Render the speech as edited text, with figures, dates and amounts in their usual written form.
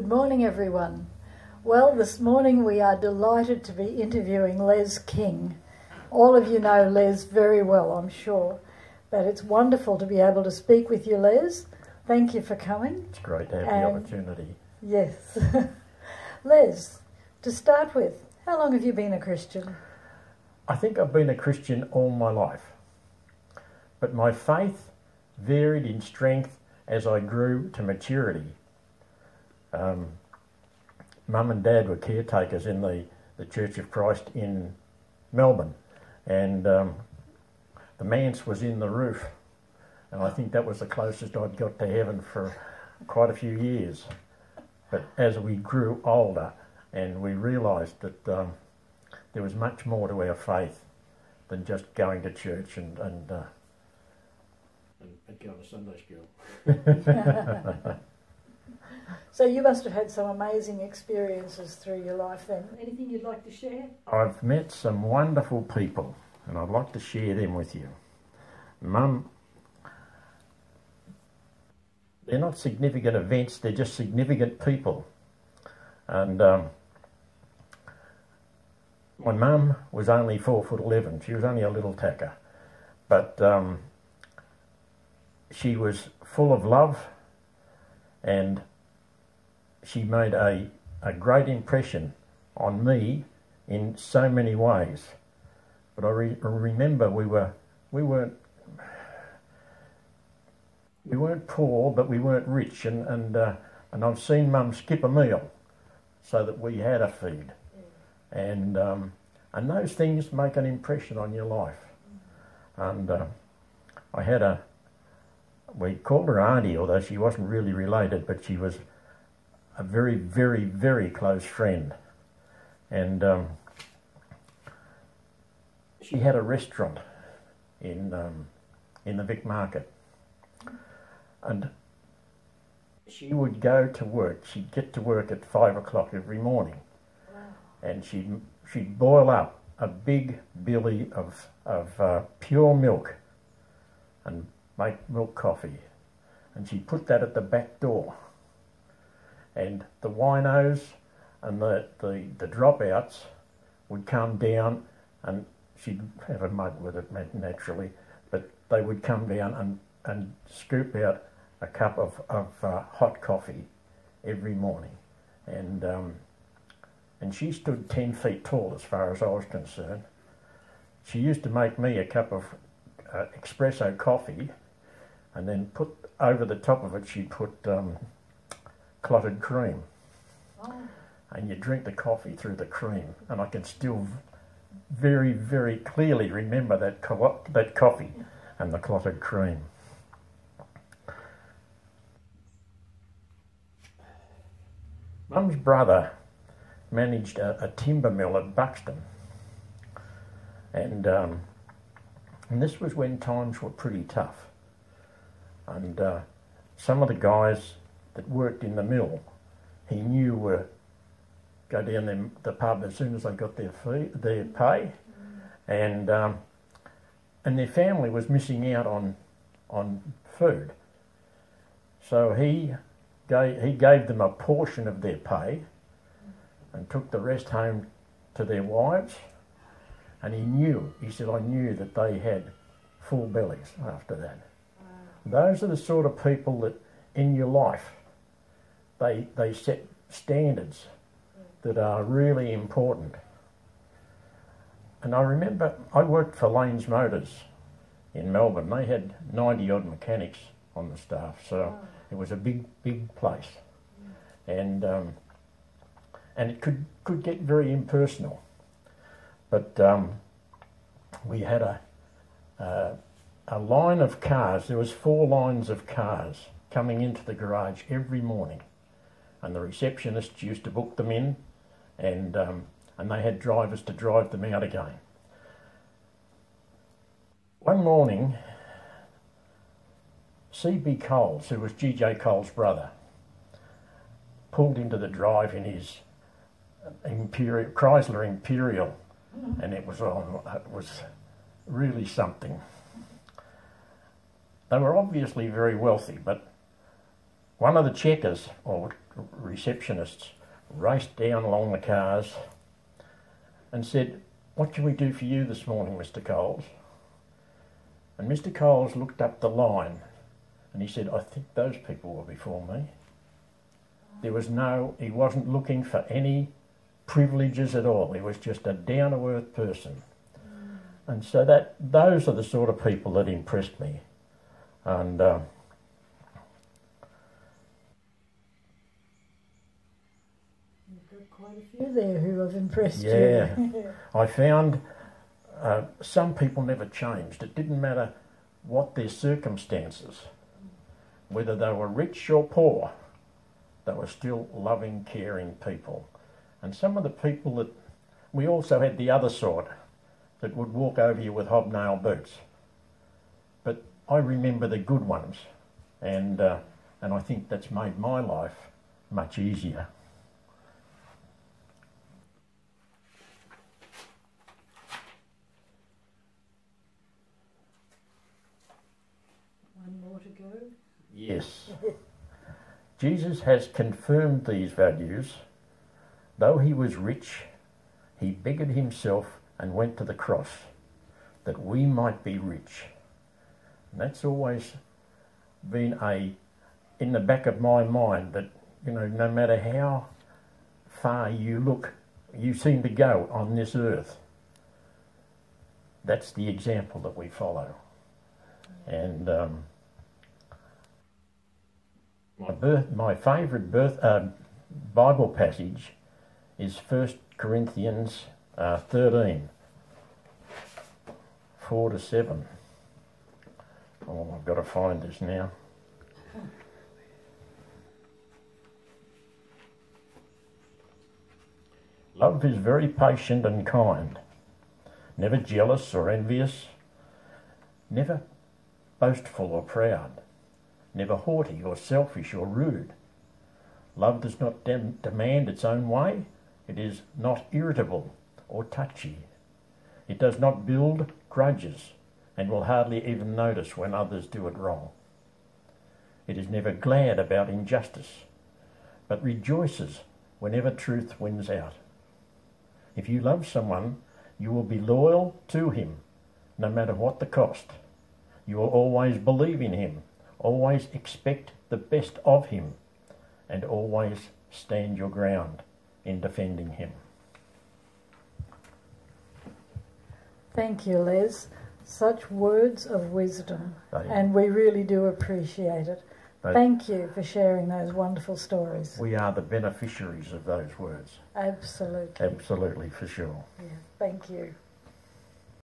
Good morning, everyone. Well, this morning we are delighted to be interviewing Les King. All of you know Les very well, I'm sure, but it's wonderful to be able to speak with you, Les. Thank you for coming. It's great to have the opportunity. Yes. Les, to start with, how long have you been a Christian? I think I've been a Christian all my life, but my faith varied in strength as I grew to maturity. Mum and Dad were caretakers in the Church of Christ in Melbourne, and the manse was in the roof, and I think that was the closest I'd got to heaven for quite a few years. But as we grew older and we realised that there was much more to our faith than just going to church and going to Sunday school. So you must have had some amazing experiences through your life then. Anything you'd like to share? I've met some wonderful people and I'd like to share them with you. Mum, they're not significant events, they're just significant people. And my mum was only 4'11", she was only a little tacker, but she was full of love and she made a great impression on me in so many ways. But I remember we weren't poor, but we weren't rich, and I've seen Mum skip a meal so that we had a feed, and those things make an impression on your life. And I had we called her Auntie, although she wasn't really related, but she was a very, very, very close friend, and she had a restaurant in the Vic Market, and she would go to work. She'd get to work at 5 o'clock every morning, and she'd boil up a big billy of pure milk and make milk coffee, and she'd put that at the back door. And the winos and the dropouts would come down, and she'd have a mug with it naturally, but they would come down and scoop out a cup of hot coffee every morning. And she stood 10 feet tall as far as I was concerned. She used to make me a cup of espresso coffee, and then put over the top of it, she'd put clotted cream. Oh. And you drink the coffee through the cream, and I can still very, very clearly remember that coffee and the clotted cream. Mum's brother managed a timber mill at Buxton, and this was when times were pretty tough, and some of the guys that worked in the mill, he knew would go down the pub as soon as they got their pay, and their family was missing out on food. So he gave them a portion of their pay and took the rest home to their wives, and he said, I knew that they had full bellies after that. Wow. Those are the sort of people that in your life, they set standards that are really important. And I remember I worked for Lane's Motors in Melbourne. They had 90 odd mechanics on the staff, so it was a big place. And it could get very impersonal. But we had a line of cars. There was 4 lines of cars coming into the garage every morning, and the receptionists used to book them in, and they had drivers to drive them out again. One morning, C.B. Coles, who was G.J. Coles' brother, pulled into the drive in his Chrysler Imperial, and it was really something. They were obviously very wealthy, but one of the checkers, or receptionists raced down along the cars and said, "What can we do for you this morning, Mr. Coles?" And Mr. Coles looked up the line and he said, "I think those people were before me." He wasn't looking for any privileges at all. He was just a down-to-earth person. And so those are the sort of people that impressed me. And you've got quite a few there who have impressed you. Yeah. I found some people never changed. It didn't matter what their circumstances, whether they were rich or poor, they were still loving, caring people. And some of the people that we also had the other sort that would walk over you with hobnail boots. But I remember the good ones, and I think that's made my life much easier. One more to go? Yes. Jesus has confirmed these values. Though he was rich, he beggared himself and went to the cross, that we might be rich. And that's always been in the back of my mind, that, you know, no matter how far you seem to go on this earth, that's the example that we follow. And my favourite Bible passage is 1 Corinthians 13, 4-7. Oh, I've got to find this now. Love is very patient and kind, never jealous or envious, never boastful or proud, never haughty or selfish or rude. Love does not demand its own way. It is not irritable or touchy. It does not build grudges and will hardly even notice when others do it wrong. It is never glad about injustice, but rejoices whenever truth wins out. If you love someone, you will be loyal to him, no matter what the cost. You will always believe in him, always expect the best of him, and always stand your ground in defending him. Thank you, Les. Such words of wisdom, and we really do appreciate it. Thank you for sharing those wonderful stories. We are the beneficiaries of those words. Absolutely. Absolutely, for sure. Yeah, thank you.